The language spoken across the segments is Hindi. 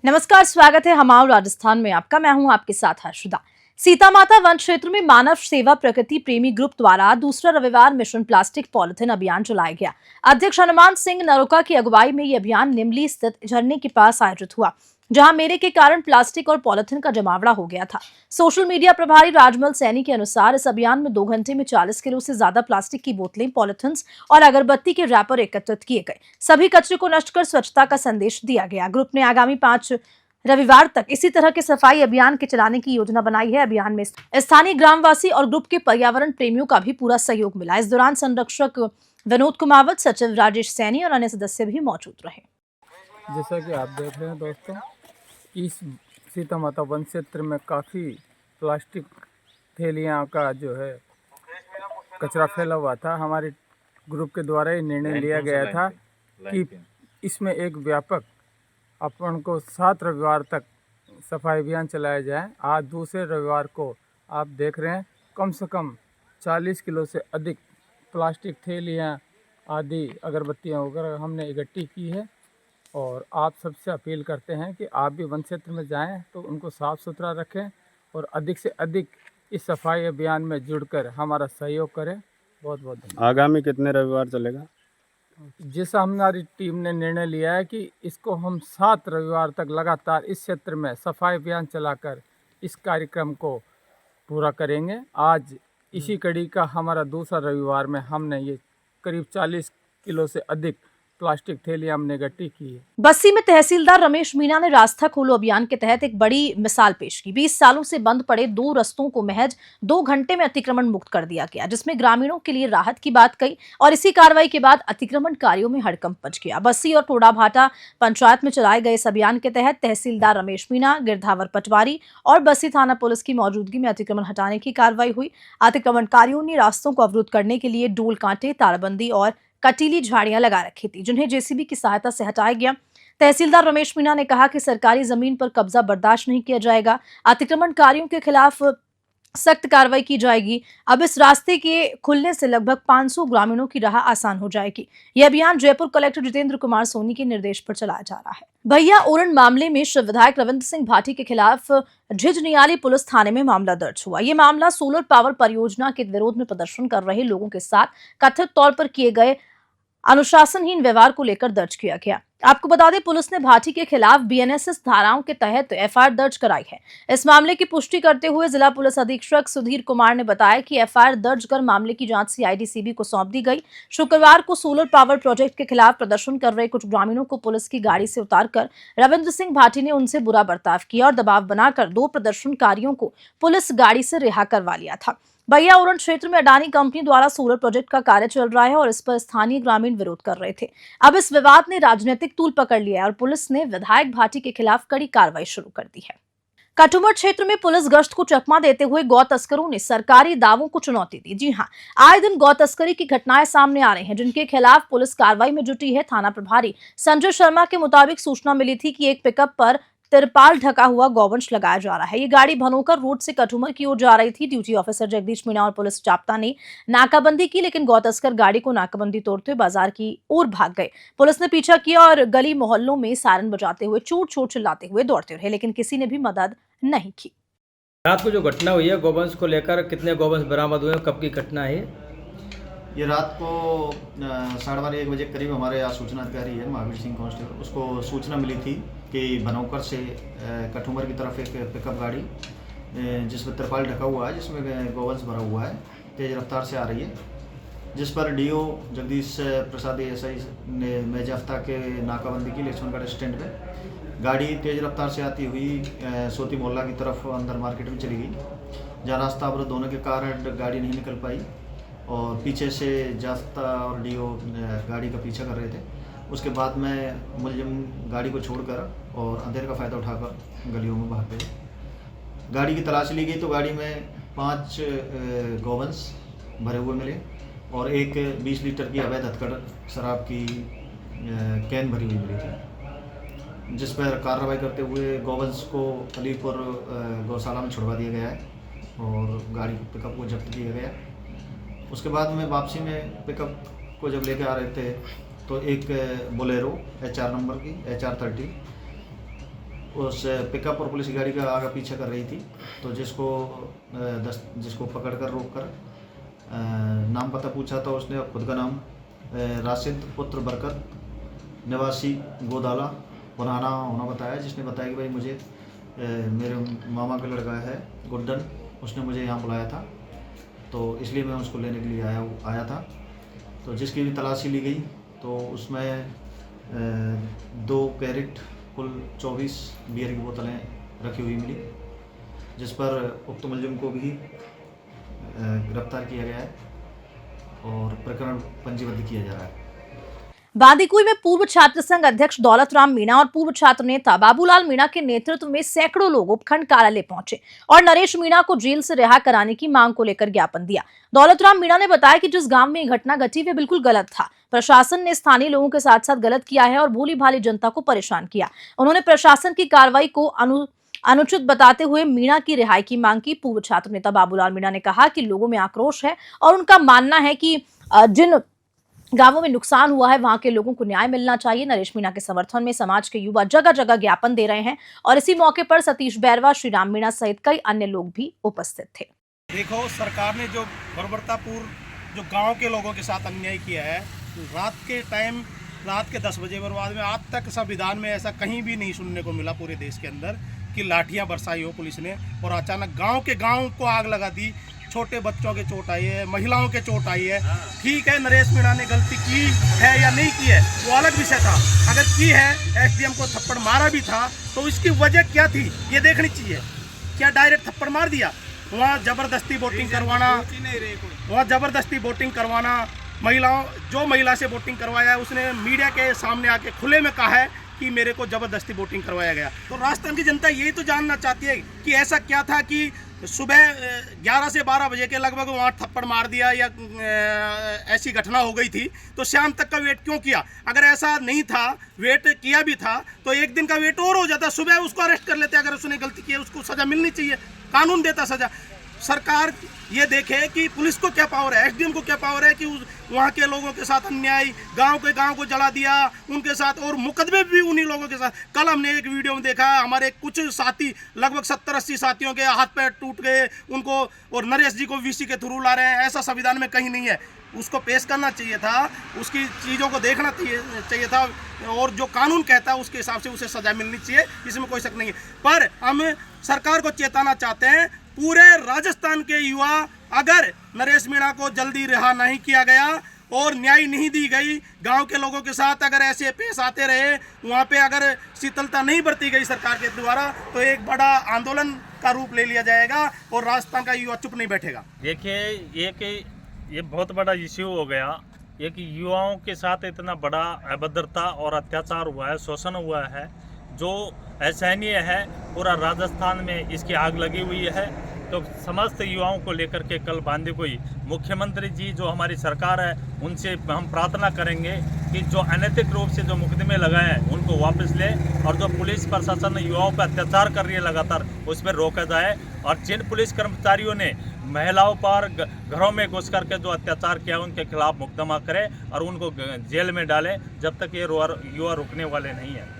नमस्कार, स्वागत है हमारे राजस्थान में आपका। मैं हूं आपके साथ हर्षदा। सीता माता वन क्षेत्र में मानव सेवा प्रकृति प्रेमी ग्रुप द्वारा दूसरा रविवार मिशन प्लास्टिक पॉलिथीन अभियान चलाया गया। अध्यक्ष हनुमान सिंह नरोका की अगुवाई में ये अभियान निमली स्थित झरने के पास आयोजित हुआ, जहां मेले के कारण प्लास्टिक और पॉलिथीन का जमावड़ा हो गया था। सोशल मीडिया प्रभारी राजमल सैनी के अनुसार इस अभियान में 2 घंटे में 40 किलो से ज्यादा प्लास्टिक की बोतलें, पॉलिथीन और अगरबत्ती के रैपर एकत्रित किए गए। सभी कचरे को नष्ट कर स्वच्छता का संदेश दिया गया। ग्रुप ने आगामी 5 रविवार तक इसी तरह के सफाई अभियान के चलाने की योजना बनाई है। अभियान में स्थानीय ग्रामवासी और ग्रुप के पर्यावरण प्रेमियों का भी पूरा सहयोग मिला। इस दौरान संरक्षक विनोद कुमावत, सचिव राजेश सैनी और अन्य सदस्य भी मौजूद रहे। जैसा कि आप देख रहे हैं दोस्तों, इस सीता माता वन क्षेत्र में काफ़ी प्लास्टिक थैलियाँ का जो है कचरा फैला हुआ था। हमारे ग्रुप के द्वारा ये निर्णय लिया गया था कि इसमें एक व्यापक अपन को 7 रविवार तक सफाई अभियान चलाया जाए। आज दूसरे रविवार को आप देख रहे हैं कम से कम 40 किलो से अधिक प्लास्टिक थैलियाँ आदि अगरबत्तियाँ वगैरह हमने इकट्ठी की है। और आप सबसे अपील करते हैं कि आप भी वन क्षेत्र में जाएं तो उनको साफ़ सुथरा रखें और अधिक से अधिक इस सफाई अभियान में जुड़कर हमारा सहयोग करें। बहुत बहुत धन्यवाद। आगामी कितने रविवार चलेगा? जैसा हमारी टीम ने निर्णय लिया है कि इसको हम 7 रविवार तक लगातार इस क्षेत्र में सफाई अभियान चलाकर इस कार्यक्रम को पूरा करेंगे। आज इसी कड़ी का हमारा दूसरा रविवार में हमने ये करीब 40 किलो से अधिक प्लास्टिक थैलियां हमने इकट्ठी की है। बस्सी में तहसीलदार रमेश मीणा ने रास्ता खोलो अभियान के तहत एक बड़ी मिसाल पेश की। 20 सालों से बंद पड़े 2 रस्तों को महज 2 घंटे में अतिक्रमण मुक्त कर दिया गया, जिसमें ग्रामीणों के लिए राहत की बात कही। और इसी कार्रवाई के बाद अतिक्रमणकारियों में हड़कंप मच गया। बस्सी और टोडाभाटा पंचायत में चलाए गए इस अभियान के तहत तहसीलदार रमेश मीणा, गिरधावर पटवारी और बस्सी थाना पुलिस की मौजूदगी में अतिक्रमण हटाने की कार्रवाई हुई। अतिक्रमणकारियों ने रास्तों को अवरुद्ध करने के लिए डोल कांटे, तारबंदी और कटीली झाड़ियां लगा रखी थी, जिन्हें जेसीबी की सहायता से हटाया गया। तहसीलदार रमेश मीणा ने कहा कि सरकारी जमीन पर कब्जा बर्दाश्त नहीं किया जाएगा। अतिक्रमणकारियों के खिलाफ सख्त कार्रवाई की जाएगी। अब इस रास्ते के खुलने से लगभग 500 ग्रामीणों की राह आसान हो जाएगी। यह अभियान जयपुर कलेक्टर जितेंद्र कुमार सोनी के निर्देश पर चलाया जा रहा है। भैया ओरण मामले में श्री विधायक रविंद्र सिंह भाटी के खिलाफ झिझनियाली पुलिस थाने में मामला दर्ज हुआ। ये मामला सोलर पावर परियोजना के विरोध में प्रदर्शन कर रहे लोगों के साथ कथित तौर पर किए गए अनुशासनहीन व्यवहार को लेकर दर्ज किया गया। आपको बता दें, पुलिस ने भाटी के खिलाफ बीएनएसएस धाराओं के तहत एफआईआर दर्ज कराई है। इस मामले की पुष्टि करते हुए जिला पुलिस अधीक्षक सुधीर कुमार ने बताया कि एफआईआर दर्ज कर मामले की जांच सीआईडी को सौंप दी गई। शुक्रवार को सोलर पावर प्रोजेक्ट के खिलाफ प्रदर्शन कर रहे कुछ ग्रामीणों को पुलिस की गाड़ी से उतारकर रविंद्र सिंह भाटी ने उनसे बुरा बर्ताव किया और दबाव बनाकर 2 प्रदर्शनकारियों को पुलिस गाड़ी से रिहा करवा लिया था। भैया ओरण क्षेत्र में अडानी कंपनी द्वारा सोलर प्रोजेक्ट का कार्य चल रहा है और इस पर स्थानीय ग्रामीण विरोध कर रहे थे। अब इस विवाद ने राजनीतिक तूल पकड़ लिया है और पुलिस ने विधायक भाटी के खिलाफ कड़ी कार्रवाई शुरू कर दी है। कटुमर क्षेत्र में पुलिस गश्त को चकमा देते हुए गौ तस्करों ने सरकारी दावों को चुनौती दी। जी हां, आए दिन गौ तस्करी की घटनाएं सामने आ रही हैं, जिनके खिलाफ पुलिस कार्रवाई में जुटी है। थाना प्रभारी संजय शर्मा के मुताबिक सूचना मिली थी कि एक पिकअप पर तिरपाल ढका हुआ गौवंश लगाया जा रहा है। ये गाड़ी भनोकर रोड से कटुमर की ओर जा रही थी। ड्यूटी ऑफिसर जगदीश मीणा और पुलिस जाप्ता ने नाकाबंदी की, लेकिन गौ तस्कर गाड़ी को नाकाबंदी तोड़ते हुए बाजार की ओर भाग गए। पुलिस ने पीछा किया और गली मोहल्लों में सायरन बजाते हुए, चोट चोट चिल्लाते हुए दौड़ते रहे, लेकिन किसी ने भी मदद नहीं की। रात को जो घटना हुई है गौवंश को लेकर, कितने गौवंश बरामद हुए, कब की घटना है? ये रात को 12:30-1 बजे करीब हमारे यहाँ सूचना अधिकारी है महावीर सिंह कांस्टेबल, उसको सूचना मिली थी कि बनौकर से कठुमर की तरफ एक पिकअप गाड़ी जिसमें तिरपाल ढका हुआ है, जिसमें गौवंश भरा हुआ है, तेज़ रफ्तार से आ रही है। जिस पर डीओ जगदीश प्रसाद एसआई ने मेजाफ्ता के नाकाबंदी की लक्ष्मणगढ़ स्टैंड पे। गाड़ी तेज़ रफ्तार से आती हुई सोती मोहल्ला की तरफ अंदर मार्केट में चली गई, जहाँ रास्ता अवरुद्ध होने के कारण गाड़ी नहीं निकल पाई और पीछे से जाफ्ता और डीओ गाड़ी का पीछा कर रहे थे। उसके बाद में मुलजिम गाड़ी को छोड़कर और अंधेरे का फ़ायदा उठाकर गलियों में भाग गए। गाड़ी की तलाश ली गई तो गाड़ी में 5 गौवंश भरे हुए मिले और एक 20 लीटर की अवैध हथकड़ शराब की कैन भरी हुई मिली थी, जिस पर कार्रवाई करते हुए गौवंश को अलीपुर गौशाला में छुड़वा दिया गया है और गाड़ी पिकअप को जब्त किया गया। उसके बाद में वापसी में पिकअप को जब लेके आ रहे थे तो एक बोलेरो HR नंबर की HR 30 उस पिकअप और पुलिस गाड़ी का आगे पीछा कर रही थी। तो जिसको पकड़कर रोककर नाम पता पूछा तो उसने खुद का नाम राशिद पुत्र बरकत निवासी गोदाला पुराना होना बताया, जिसने बताया कि भाई मुझे मेरे मामा का लड़का है गुड्डन, उसने मुझे यहाँ बुलाया था, तो इसलिए मैं उसको लेने के लिए आया था। तो जिसकी भी तलाशी ली गई तो उसमें 2 कैरेट कुल 24 बियर की बोतलें रखी हुई मिली, जिस पर उक्त मुलजिम को भी गिरफ्तार किया गया है और प्रकरण पंजीबद्ध किया जा रहा है। बांदीकुई में पूर्व छात्र संघ अध्यक्ष दौलत राम मीणा और पूर्व छात्र नेता बाबूलाल मीणा के नेतृत्व में सैकड़ों लोग उपखंड कार्यालय पहुंचे और नरेश मीणा को जेल से रिहा कराने की मांग को लेकर ज्ञापन दिया। दौलत राम मीणा ने बताया कि जिस गांव में ये घटना घटी वे बिल्कुल गलत था। प्रशासन ने स्थानीय लोगों के साथ साथ गलत किया है और भोली भाली जनता को परेशान किया। उन्होंने प्रशासन की कार्रवाई को अनुचित बताते हुए मीणा की रिहाई की मांग की। पूर्व छात्र नेता बाबूलाल मीणा ने कहा कि लोगों में आक्रोश है और उनका मानना है कि जिन गांवों में नुकसान हुआ है वहां के लोगों को न्याय मिलना चाहिए। नरेश मीणा के समर्थन में समाज के युवा जगह जगह ज्ञापन दे रहे हैं और इसी मौके पर सतीश बैरवा, श्रीराम मीणा सहित कई अन्य लोग भी उपस्थित थे। देखो, सरकार ने जो बर्बरतापूर्ण जो गांव के लोगों के साथ अन्याय किया है, रात के 10 बजे बर्बाद में आज तक संविधान में ऐसा कहीं भी नहीं सुनने को मिला पूरे देश के अंदर कि लाठियां बरसाई हो पुलिस ने और अचानक गांव को आग लगा दी। छोटे बच्चों के चोट आई है, महिलाओं के चोट आई है। ठीक है, नरेश मीणा ने गलती की है या नहीं की है वो अलग विषय था। अगर की है, एसडीएम को थप्पड़ मारा भी था तो इसकी वजह क्या थी ये देखनी चाहिए। क्या डायरेक्ट थप्पड़ मार दिया? वहाँ जबरदस्ती वोटिंग करवाना, महिला से वोटिंग करवाया है, उसने मीडिया के सामने आके खुले में कहा है कि मेरे को जबरदस्ती वोटिंग करवाया गया। तो राजस्थान की जनता यही तो जानना चाहती है कि ऐसा क्या था कि सुबह 11 से 12 बजे के लगभग वहाँ थप्पड़ मार दिया या ऐसी घटना हो गई थी तो शाम तक का वेट क्यों किया? अगर ऐसा नहीं था, वेट किया भी था तो एक दिन का वेट और हो जाता, सुबह उसको अरेस्ट कर लेते। अगर उसने गलती की है उसको सज़ा मिलनी चाहिए, कानून देता सज़ा। सरकार ये देखे कि पुलिस को क्या पावर है, एसडीएम को क्या पावर है कि वहाँ के लोगों के साथ अन्याय, गांव को जला दिया उनके साथ और मुकदमे भी उन्हीं लोगों के साथ। कल हमने एक वीडियो में देखा, हमारे कुछ साथी लगभग 70-80 साथियों के हाथ पैर टूट गए उनको, और नरेश जी को वीसी के थ्रू ला रहे हैं। ऐसा संविधान में कहीं नहीं है। उसको पेश करना चाहिए था, उसकी चीज़ों को देखना चाहिए था और जो कानून कहता है उसके हिसाब से उसे सजा मिलनी चाहिए, इसमें कोई शक नहीं है। पर हम सरकार को चेताना चाहते हैं, पूरे राजस्थान के युवा, अगर नरेश मीणा को जल्दी रिहा नहीं किया गया और न्याय नहीं दी गई, गांव के लोगों के साथ अगर ऐसे पेश आते रहे, वहां पे अगर शीतलता नहीं बरती गई सरकार के द्वारा तो एक बड़ा आंदोलन का रूप ले लिया जाएगा और राजस्थान का युवा चुप नहीं बैठेगा। देखिए, ये बहुत बड़ा इश्यू हो गया। ये कि युवाओं के साथ इतना बड़ा अभद्रता और अत्याचार हुआ है, शोषण हुआ है, जो असहनीय है। पूरा राजस्थान में इसकी आग लगी हुई है। तो समस्त युवाओं को लेकर के कल बांदीकुई मुख्यमंत्री जी जो हमारी सरकार है उनसे हम प्रार्थना करेंगे कि जो अनैतिक रूप से जो मुकदमे लगाए हैं उनको वापस ले और जो पुलिस प्रशासन युवाओं पर अत्याचार कर रही है लगातार उस पर रोका जाए और जिन पुलिस कर्मचारियों ने महिलाओं पर घरों में घुस करके जो अत्याचार किया उनके खिलाफ मुकदमा करे और उनको जेल में डालें, जब तक ये युवा रुकने वाले नहीं है।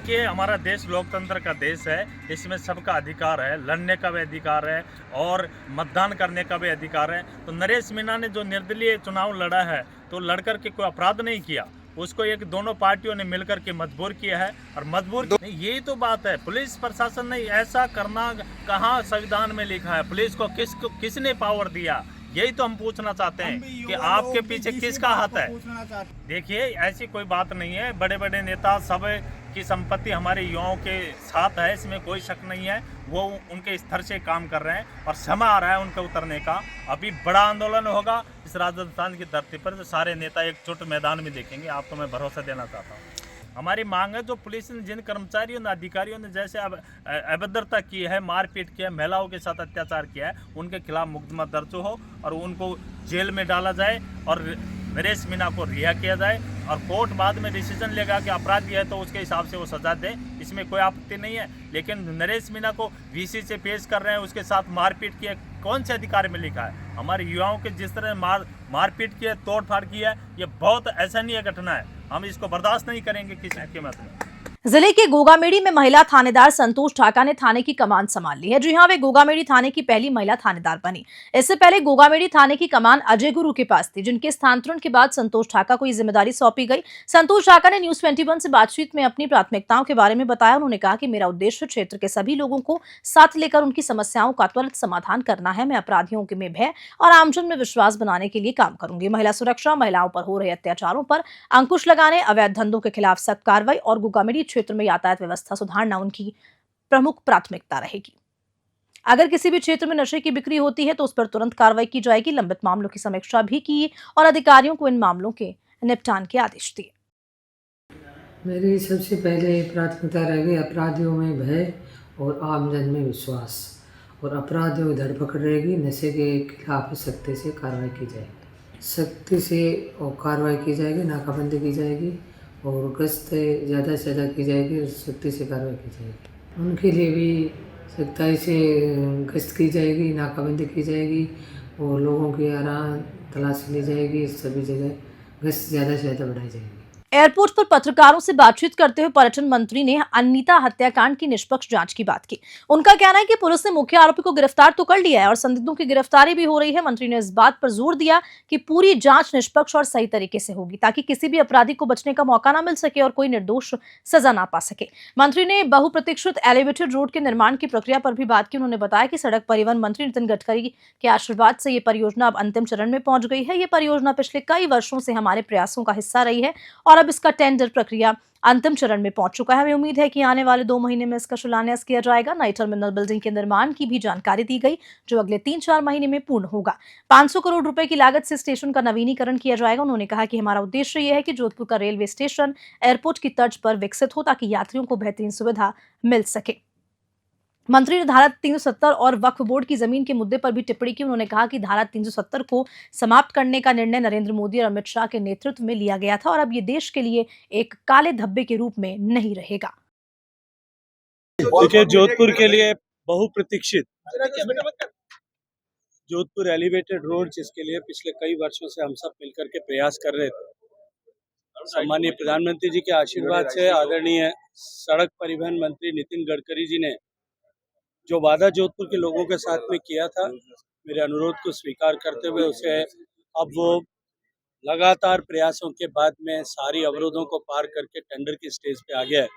कि हमारा देश लोकतंत्र का देश है, इसमें सबका अधिकार है, लड़ने का भी अधिकार है और मतदान करने का भी अधिकार है। तो नरेश मीणा ने जो निर्दलीय चुनाव लड़ा है तो लड़कर के कोई अपराध नहीं किया, उसको एक दोनों पार्टियों ने मिलकर के मजबूर किया है और यही तो बात है। पुलिस प्रशासन ने ऐसा करना कहाँ संविधान में लिखा है? पुलिस को किसने पावर दिया? यही तो हम पूछना चाहते हैं कि आपके पीछे किसका हाथ है। देखिए, ऐसी कोई बात नहीं है। बड़े बड़े नेता सब की संपत्ति हमारे युवाओं के साथ है, इसमें कोई शक नहीं है। वो उनके स्तर से काम कर रहे हैं और समय आ रहा है उनके उतरने का। अभी बड़ा आंदोलन होगा इस राजस्थान की धरती पर, तो सारे नेता एकजुट मैदान में देखेंगे। आपको मैं भरोसा देना चाहता हूँ। हमारी मांग है जो पुलिस ने, जिन कर्मचारियों ने, अधिकारियों ने जैसे अभद्रता की है, मारपीट किया है, महिलाओं के साथ अत्याचार किया है, उनके खिलाफ मुकदमा दर्ज हो और उनको जेल में डाला जाए और नरेश मीणा को रिहा किया जाए और कोर्ट बाद में डिसीजन लेगा कि अपराधी है तो उसके हिसाब से वो सजा दे, इसमें कोई आपत्ति नहीं है। लेकिन नरेश मीणा को वीसी से पेश कर रहे हैं, उसके साथ मारपीट किया, कौन से अधिकार में लिखा है? हमारे युवाओं के जिस तरह मारपीट किया, तोड़फाड़ किया, ये बहुत असहनीय घटना है। हम इसको बर्दाश्त नहीं करेंगे किसी कीमत में। जिले के गोगामेड़ी में महिला थानेदार संतोष ढाका ने थाने की कमान संभाल ली है। जी हां, वे गोगामेड़ी थाने की पहली महिला थानेदार बनी। इससे पहले गोगामेड़ी थाने की कमान अजय गुरु के पास थी, जिनके स्थानांतरण के बाद संतोष ढाका को ये जिम्मेदारी सौंपी गई। संतोष ढाका ने न्यूज 21 से बातचीत में अपनी प्राथमिकताओं के बारे में बताया। उन्होंने कहा कि मेरा उद्देश्य क्षेत्र के सभी लोगों को साथ लेकर उनकी समस्याओं का त्वरित समाधान करना है। मैं अपराधियों के में भय और आमजन में विश्वास बनाने के लिए काम करूंगी। महिला सुरक्षा, महिलाओं पर हो रहे अत्याचारों पर अंकुश लगाने, अवैध धंधों के खिलाफ सख्त कार्रवाई और गोगामेड़ी क्षेत्र में यातायात व्यवस्था सुधारना उनकी प्रमुख प्राथमिकता रहेगी। अगर किसी भी क्षेत्र में नशे की बिक्री होती है तो उस पर तुरंत कार्रवाई की जाएगी। लंबित मामलों की समीक्षा भी की और अधिकारियों को इन मामलों के निपटान के आदेश दिए। मेरी सबसे पहले प्राथमिकता रहेगी अपराधियों में भय और आमजन में विश्वास, और अपराधियों की धरपकड़ रहेगी। नशे के खिलाफ सख्ती से कार्रवाई की जाएगी, सख्ती से और कार्रवाई की जाएगी, नाकाबंदी की जाएगी और गश्त ज़्यादा से ज़्यादा की जाएगी, सख्ती से कार्रवाई की जाएगी। उनके लिए भी सख्ताई से गश्त की जाएगी, नाकाबंदी की जाएगी और लोगों की आराम तलाशी ली जाएगी। सभी जगह गश्त ज़्यादा से ज़्यादा बढ़ाई जाएगी। एयरपोर्ट पर पत्रकारों से बातचीत करते हुए पर्यटन मंत्री ने अनीता हत्याकांड की निष्पक्ष जांच की बात की। उनका कहना है कि पुलिस ने मुख्य आरोपी को गिरफ्तार तो कर लिया है और संदिग्धों की गिरफ्तारी भी हो रही है। मंत्री ने इस बात पर जोर दिया कि पूरी जांच निष्पक्ष और सही तरीके से होगी, ताकि किसी भी अपराधी को बचने का मौका न मिल सके और कोई निर्दोष सजा ना पा सके। मंत्री ने बहुप्रतीक्षित एलिवेटेड रोड के निर्माण की प्रक्रिया पर भी बात की। उन्होंने बताया कि सड़क परिवहन मंत्री नितिन गडकरी के आशीर्वाद से ये परियोजना अब अंतिम चरण में पहुंच गई है। ये परियोजना पिछले कई वर्षों से हमारे प्रयासों का हिस्सा रही है और अब इसका टेंडर प्रक्रिया अंतिम चरण में पहुंच चुका है। हमें उम्मीद है कि आने वाले 2 महीने में इसका शिलान्यास किया जाएगा। नई टर्मिनल बिल्डिंग के निर्माण की भी जानकारी दी गई, जो अगले 3-4 महीने में पूर्ण होगा। 500 करोड़ रुपए की लागत से स्टेशन का नवीनीकरण किया जाएगा। उन्होंने कहा कि हमारा उद्देश्य यह है कि जोधपुर का रेलवे स्टेशन एयरपोर्ट की तर्ज पर विकसित हो, ताकि यात्रियों को बेहतरीन सुविधा मिल सके। मंत्री ने धारा 370 और वक्फ बोर्ड की जमीन के मुद्दे पर भी टिप्पणी की। उन्होंने कहा कि धारा 370 को समाप्त करने का निर्णय नरेंद्र मोदी और अमित शाह के नेतृत्व में लिया गया था और अब ये देश के लिए एक काले धब्बे के रूप में नहीं रहेगा। देखिए, जोधपुर के लिए बहुप्रतीक्षित जोधपुर एलिवेटेड रोड, जिसके लिए पिछले कई वर्षों से हम सब मिलकर के प्रयास कर रहे थे, सम्मानीय प्रधानमंत्री जी के आशीर्वाद से आदरणीय सड़क परिवहन मंत्री नितिन गडकरी जी ने जो वादा जोधपुर के लोगों के साथ में किया था, मेरे अनुरोध को स्वीकार करते हुए उसे अब वो लगातार प्रयासों के बाद में सारी अवरोधों को पार करके टेंडर की स्टेज पे आ गया है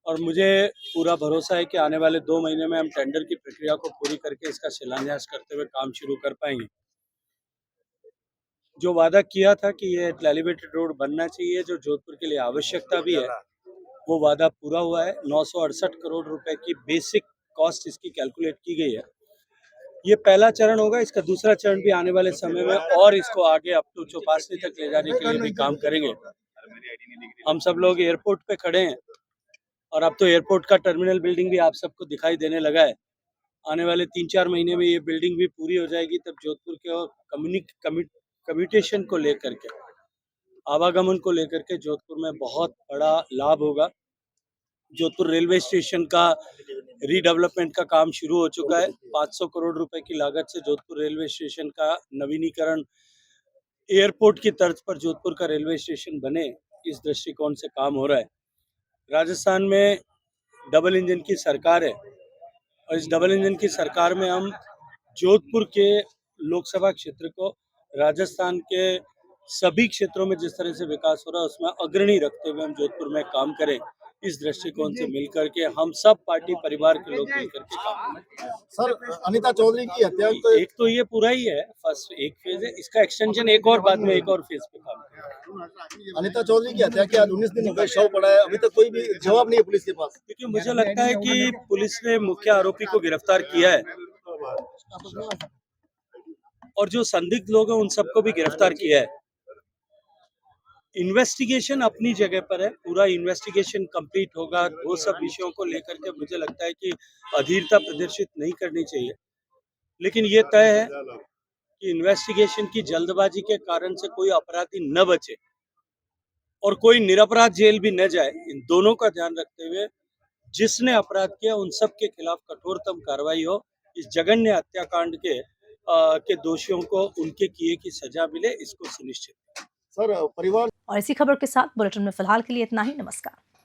और मुझे पूरा भरोसा है कि आने वाले 2 महीने में हम टेंडर की प्रक्रिया को पूरी करके इसका शिलान्यास करते हुए काम शुरू कर पाएंगे। जो वादा किया था कि ये एलिवेटेड रोड बनना चाहिए, जो जोधपुर के लिए आवश्यकता भी है, वो वादा पूरा हुआ है। 968 करोड़ रुपए की बेसिक कॉस्ट इसकी कैलकुलेट की गई है। ये पहला चरण होगा, इसका दूसरा चरण भी आने वाले समय में और इसको आगे अप टू चौपासनी तक ले जाने के लिए भी काम करेंगे। हम सब लोग एयरपोर्ट पे खड़े हैं और अब तो एयरपोर्ट का टर्मिनल बिल्डिंग भी आप सबको दिखाई देने लगा है। आने वाले 3-4 महीने में ये बिल्डिंग भी पूरी हो जाएगी, तब जोधपुर के कम्युनिकेशन को लेकर के, आवागमन को लेकर के जोधपुर में बहुत बड़ा लाभ होगा। जोधपुर रेलवे स्टेशन का रीडेवलपमेंट का काम शुरू हो चुका है। 500 करोड़ रुपए की लागत से जोधपुर रेलवे स्टेशन का नवीनीकरण, एयरपोर्ट की तर्ज पर जोधपुर का रेलवे स्टेशन बने, इस दृष्टिकोण से काम हो रहा है। राजस्थान में डबल इंजन की सरकार है और इस डबल इंजन की सरकार में हम जोधपुर के लोकसभा क्षेत्र को राजस्थान के सभी क्षेत्रों में जिस तरह से विकास हो रहा है उसमें अग्रणी रखते हुए हम जोधपुर में काम करें, इस दृष्टिकोण से मिलकर के हम सब पार्टी परिवार के लोग मिलकर के काम करें। सर, अनीता चौधरी की हत्या तो एक तो ये पूरा ही है, फर्स्ट एक फेज है, इसका एक्सटेंशन एक और बाद में एक और फेज पे काम करें। अनीता चौधरी की हत्या के आज 19 दिन हो गए, शव पड़ा है, अभी तक कोई भी जवाब नहीं है पुलिस के पास। क्योंकि मुझे लगता है कि पुलिस ने मुख्य आरोपी को गिरफ्तार किया है और जो संदिग्ध लोग हैं उन सबको भी गिरफ्तार किया है। इन्वेस्टिगेशन अपनी जगह पर है, पूरा इन्वेस्टिगेशन कंप्लीट होगा। वो सब विषयों को लेकर के मुझे लगता है कि अधीरता प्रदर्शित नहीं करनी चाहिए, लेकिन ये तय है कि इन्वेस्टिगेशन की जल्दबाजी के कारण से कोई अपराधी न बचे और कोई निरपराध जेल भी न जाए। इन दोनों का ध्यान रखते हुए जिसने अपराध किया उन सब के खिलाफ कठोरतम कार्रवाई हो। इस जघन्य हत्याकांड के दोषियों को उनके किए की सजा मिले, इसको सुनिश्चित। सर, परिवार और इसी खबर के साथ बुलेटिन में फिलहाल के लिए इतना ही। नमस्कार।